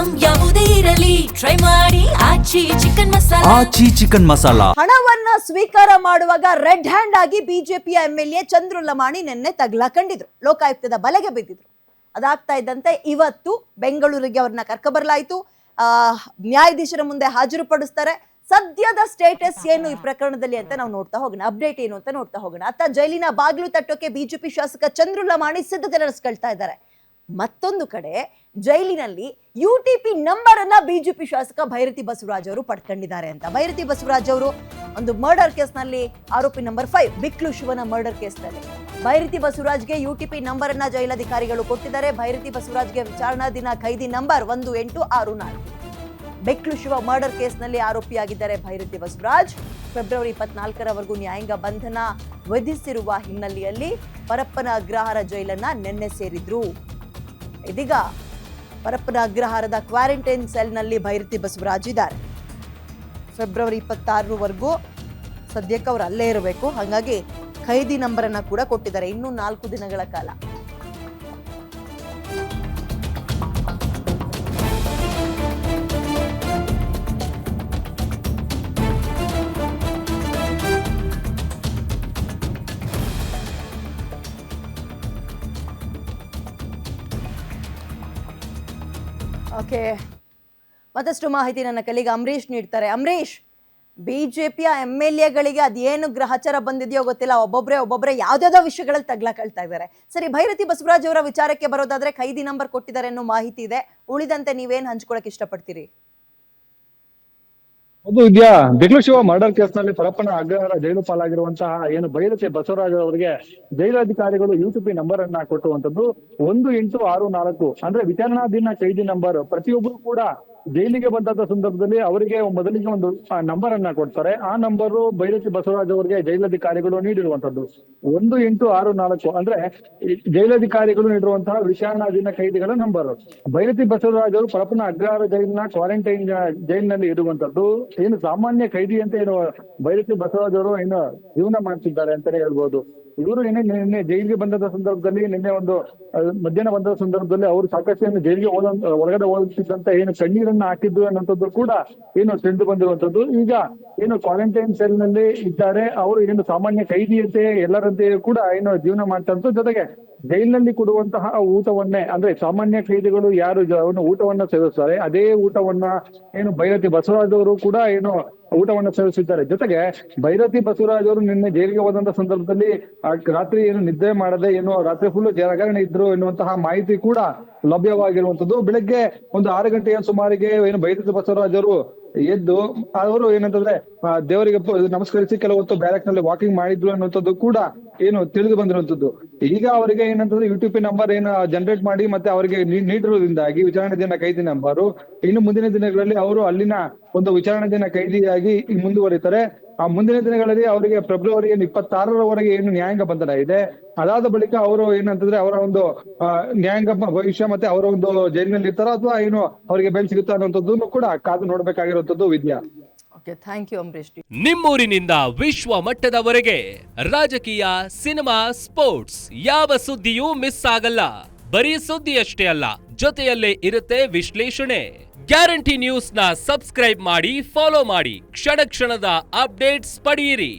Item ಯಾವುದೇ ಇರಲಿ try ಮಾಡಿ ಆಚಿ ಚಿಕನ್ ಮಸಾಲಾ. ಹಣವನ್ನ ಸ್ವೀಕಾರ ಮಾಡುವಾಗ ರೆಡ್ ಹ್ಯಾಂಡ್ ಆಗಿ ಬಿಜೆಪಿಯ ಎಂಎಲ್ಎ ಚಂದ್ರು ಲಮಾಣಿ ನಿನ್ನೆ ತಗ್ಲಾಕೊಂಡಿದ್ರು. ಲೋಕಾಯುಕ್ತದ ಬಲೆಗೆ ಬಿದ್ದಿದ್ರು. ಅದಾಗ್ತಾ ಇದ್ದಂತೆ ಇವತ್ತು ಬೆಂಗಳೂರಿಗೆ ಅವ್ರನ್ನ ಕರ್ಕೊಬರ್ಲಾಯ್ತು. ನ್ಯಾಯಾಧೀಶರ ಮುಂದೆ ಹಾಜರುಪಡಿಸ್ತಾರೆ. ಸದ್ಯದ ಸ್ಟೇಟಸ್ ಏನು ಈ ಪ್ರಕರಣದಲ್ಲಿ ಅಂತ ನಾವು ನೋಡ್ತಾ ಹೋಗೋಣ. ಅಪ್ಡೇಟ್ ಏನು ಅಂತ ನೋಡ್ತಾ ಹೋಗೋಣ. ಅತ್ತ ಜೈಲಿನ ಬಾಗಿಲು ತಟ್ಟೋಕೆ ಬಿಜೆಪಿ ಶಾಸಕ ಚಂದ್ರು ಲಮಾಣಿ ಸಿದ್ಧತೆ ನಡೆಸ್ಕೊಳ್ತಾ ಇದ್ದಾರೆ. ಮತ್ತೊಂದು ಕಡೆ ಜೈಲಿನಲ್ಲಿ UTP ನಂಬರ್ ಅನ್ನ ಬಿಜೆಪಿ ಶಾಸಕ ಭೈರತಿ ಬಸವರಾಜ್ ಅವರು ಪಡ್ಕೊಂಡಿದ್ದಾರೆ ಅಂತ. ಭೈರತಿ ಬಸವರಾಜ್ ಅವರು ಒಂದು ಮರ್ಡರ್ ಕೇಸ್ ನಲ್ಲಿ ಆರೋಪಿ ನಂಬರ್ 5 ಬಿಕ್ಲು ಶಿವನ ಮರ್ಡರ್ ಕೇಸ್ ನಲ್ಲಿ ಭೈರತಿ ಬಸವರಾಜ್ಗೆ UTP ನಂಬರ್ ಅನ್ನ ಜೈಲಾಧಿಕಾರಿಗಳು ಕೊಟ್ಟಿದ್ದಾರೆ. ಭೈರತಿ ಬಸವರಾಜ್ಗೆ ವಿಚಾರಣಾ ದಿನ ಖೈದಿ ನಂಬರ್ 1864. ಬೆಕ್ಲು ಶಿವ ಮರ್ಡರ್ ಕೇಸ್ ನಲ್ಲಿ ಆರೋಪಿಯಾಗಿದ್ದಾರೆ ಭೈರತಿ ಬಸವರಾಜ್. ಫೆಬ್ರವರಿ 24ರವರೆಗೂ ನ್ಯಾಯಾಂಗ ಬಂಧನ ವಿಧಿಸಿರುವ ಹಿನ್ನೆಲೆಯಲ್ಲಿ ಪರಪ್ಪನ ಅಗ್ರಹಾರ ಜೈಲನ್ನ ನಿನ್ನೆ ಸೇರಿದ್ರು. ಇದೀಗ ಪರಪ್ಪನ ಅಗ್ರಹಾರದ ಕ್ವಾರಂಟೈನ್ ಸೆಲ್ ನಲ್ಲಿ ಭೈರತಿ ಬಸವರಾಜ್ ಇದ್ದಾರೆ. ಫೆಬ್ರವರಿ 26ರವರೆಗೂ ಸದ್ಯಕ್ಕೆ ಅವ್ರು ಅಲ್ಲೇ ಇರಬೇಕು. ಹಾಗಾಗಿ ಖೈದಿ ನಂಬರ್ ಅನ್ನ ಕೂಡ ಕೊಟ್ಟಿದ್ದಾರೆ ಇನ್ನೂ 4 ದಿನಗಳ ಕಾಲ. ಓಕೆ, ಮತ್ತಷ್ಟು ಮಾಹಿತಿ ನನ್ನ ಕಲಿಗ ಅಂಬರೀಶ್ ನೀಡ್ತಾರೆ. ಅಂಬರೀಶ್, ಬಿಜೆಪಿಯ MLAಗಳಿಗೆ ಅದೇನು ಗ್ರಹಚಾರ ಬಂದಿದೆಯೋ ಗೊತ್ತಿಲ್ಲ, ಒಬ್ಬೊಬ್ರೆ ಯಾವ್ದಾವ್ದೋ ವಿಷಯಗಳಲ್ಲಿ ತಗ್ಲಾಕೊಳ್ತಾ ಇದ್ದಾರೆ. ಸರಿ, ಭೈರತಿ ಬಸವರಾಜ್ ಅವರ ವಿಚಾರಕ್ಕೆ ಬರೋದಾದ್ರೆ ಖೈದಿ ನಂಬರ್ ಕೊಟ್ಟಿದ್ದಾರೆ ಅನ್ನೋ ಮಾಹಿತಿ ಇದೆ. ಉಳಿದಂತೆ ನೀವೇನ್ ಹಂಚ್ಕೊಳಕ್ ಇಷ್ಟಪಡ್ತೀರಿ? ಅದು ಇದೆಯಾ, ಬೆಕ್ಲು ಶಿವ ಮರ್ಡರ್ ಕೇಸ್ ನಲ್ಲಿ ಪರಪ್ಪನ ಅಗ್ರಹಾರ ಜೈಲು ಪಾಲಾಗಿರುವಂತಹ ಏನು ಭೈರತಿ ಬಸವರಾಜ್ ಅವರಿಗೆ ಜೈಲಾಧಿಕಾರಿಗಳು UTP ನಂಬರ್ ಅನ್ನ ಕೊಟ್ಟುವಂತದ್ದು 1864. ಅಂದ್ರೆ ವಿಚಾರಣಾಧೀನ ಖೈದಿ ನಂಬರ್. ಪ್ರತಿಯೊಬ್ಬರು ಕೂಡ ಜೈಲಿಗೆ ಬಂದಂತ ಸಂದರ್ಭದಲ್ಲಿ ಅವರಿಗೆ ಮೊದಲಿಗೆ ಒಂದು ನಂಬರ್ ಅನ್ನ ಕೊಡ್ತಾರೆ. ಆ ನಂಬರ್ ಭೈರತಿ ಬಸವರಾಜ್ ಅವರಿಗೆ ಜೈಲಾಧಿಕಾರಿಗಳು ನೀಡಿರುವಂತದ್ದು 1864. ಅಂದ್ರೆ ಜೈಲಾಧಿಕಾರಿಗಳು ನೀಡಿರುವಂತಹ ವಿಚಾರಣಾಧೀನ ಖೈದಿಗಳ ನಂಬರ್. ಭೈರತಿ ಬಸವರಾಜ್ ಅವರು ಪರಪ್ಪನ ಅಗ್ರಹಾರ ಜೈಲಿನ ಕ್ವಾರಂಟೈನ್ ಜೈಲಿನಲ್ಲಿ ಇರುವಂತದ್ದು. ಏನು ಸಾಮಾನ್ಯ ಖೈದಿ ಅಂತ ಏನು ಭೈರತಿ ಬಸವರಾಜ್ ಅವರು ಏನು ಜೀವನ ಮಾಡ್ತಿದ್ದಾರೆ ಅಂತಾನೆ ಹೇಳ್ಬೋದು. ಇವರು ನಿನ್ನೆ ಜೈಲಿಗೆ ಬಂದ ಸಂದರ್ಭದಲ್ಲಿ ನಿನ್ನೆ ಒಂದು ಮಧ್ಯಾಹ್ನ ಬಂದ ಸಂದರ್ಭದಲ್ಲಿ ಅವರು ಸಾಕಷ್ಟು ಏನು ಜೈಲಿಗೆ ಹೊರಗಡೆ ಹೋಗ್ತಿದ್ದಂತ ಏನು ಕಣ್ಣೀರನ್ನ ಹಾಕಿದ್ದು ಅನ್ನೋಂಥದ್ದು ಕೂಡ ಏನು ತಿಳಿದು ಬಂದಿರುವಂತದ್ದು. ಈಗ ಏನು ಕ್ವಾರಂಟೈನ್ ಸೆಲ್ ನಲ್ಲಿ ಇದ್ದಾರೆ. ಅವರು ಏನು ಸಾಮಾನ್ಯ ಖೈದಿಯಂತೆ ಎಲ್ಲರಂತೆಯೂ ಕೂಡ ಏನು ಜೀವನ ಮಾಡ್ತಂತ. ಜೊತೆಗೆ ಜೈಲಿನಲ್ಲಿ ಕೊಡುವಂತಹ ಊಟವನ್ನೇ, ಅಂದ್ರೆ ಸಾಮಾನ್ಯ ಖೈದಿಗಳು ಯಾರು ಊಟವನ್ನ ಸೇವಿಸ್ತಾರೆ ಅದೇ ಊಟವನ್ನ ಏನು ಭೈರತಿ ಬಸವರಾಜ್ ಅವರು ಕೂಡ ಏನು ಊಟವನ್ನ ಸೇವಿಸಿದ್ದಾರೆ. ಜೊತೆಗೆ ಭೈರತಿ ಬಸವರಾಜ್ ಅವರು ನಿನ್ನೆ ಜೈಲಿಗೆ ಹೋದಂತ ಸಂದರ್ಭದಲ್ಲಿ ರಾತ್ರಿ ಏನು ನಿದ್ದೆ ಮಾಡದೆ ಏನು ರಾತ್ರಿ ಫುಲ್ ಜಾಗರಣೆ ಇದ್ರು ಎನ್ನುವಂತಹ ಮಾಹಿತಿ ಕೂಡ ಲಭ್ಯವಾಗಿರುವಂತದ್ದು. ಬೆಳಗ್ಗೆ ಒಂದು 6 ಗಂಟೆಯ ಸುಮಾರಿಗೆ ಏನು ಭೈರತಿ ಬಸವರಾಜ್ ಅವರು ಎದ್ದು ಅವರು ಏನಂತಂದ್ರೆ ದೇವರಿಗೆ ನಮಸ್ಕರಿಸಿ ಕೆಲವು ಹೊತ್ತು ಬ್ಯಾರಕ್ ನಲ್ಲಿ ವಾಕಿಂಗ್ ಮಾಡಿದ್ರು ಅನ್ನುವಂಥದ್ದು ಕೂಡ ಏನು ತಿಳಿದು ಬಂದಿರುವಂತದ್ದು. ಈಗ ಅವರಿಗೆ ಏನಂತಂದ್ರೆ UTP ನಂಬರ್ ಏನು ಜನರೇಟ್ ಮಾಡಿ ಮತ್ತೆ ಅವರಿಗೆ ನೀಡಿರುವುದರಿಂದಾಗಿ ವಿಚಾರಣೆ ದಿನ ಖೈದಿ ನಂಬರು ಇನ್ನು ಮುಂದಿನ ದಿನಗಳಲ್ಲಿ ಅವರು ಅಲ್ಲಿನ ಒಂದು ವಿಚಾರಣೆ ದಿನ ಖೈದಿಯಾಗಿ ಮುಂದುವರಿತಾರೆ. ಆ ಮುಂದಿನ ದಿನಗಳಲ್ಲಿ ಅವರಿಗೆ ಫೆಬ್ರವರಿ 26ರವರೆಗೆ ಏನು ನ್ಯಾಯಾಂಗ ಬಂಧನ ಇದೆ. ಅದಾದ ಬಳಿಕ ಅವರು ಏನಂತಂದ್ರೆ ಅವರ ಒಂದು ನ್ಯಾಯಾಂಗ ಭವಿಷ್ಯ ಮತ್ತೆ ಅವರ ಒಂದು ಜೈಲಿನಲ್ಲಿ ಇರ್ತಾರ ಅಥವಾ ಏನು ಅವರಿಗೆ ಬೆಲ್ ಸಿಗುತ್ತಾ ಅನ್ನೋಂಥದ್ದನ್ನು ಕೂಡ ಕಾದು ನೋಡ್ಬೇಕಾಗಿರುವಂತದ್ದು. ವಿದ್ಯಾ, ಥ್ಯಾಂಕ್ ಯು ಅಂಬರೀಶ್. ನಿಮ್ಮೂರಿನಿಂದ ವಿಶ್ವ ಮಟ್ಟದವರೆಗೆ ರಾಜಕೀಯ, ಸಿನಿಮಾ, ಸ್ಪೋರ್ಟ್ಸ್ ಯಾವ ಸುದ್ದಿಯೂ ಮಿಸ್ ಆಗಲ್ಲ. ಬರೀ ಸುದ್ದಿಯಷ್ಟೇ ಅಲ್ಲ, ಜೊತೆಯಲ್ಲೇ ಇರುತ್ತೆ ವಿಶ್ಲೇಷಣೆ. ಗ್ಯಾರಂಟಿ ನ್ಯೂಸ್ ನ ಸಬ್ಸ್ಕ್ರೈಬ್ ಮಾಡಿ, ಫಾಲೋ ಮಾಡಿ, ಕ್ಷಣ ಕ್ಷಣದ ಅಪ್ಡೇಟ್ಸ್ ಪಡೆಯಿರಿ.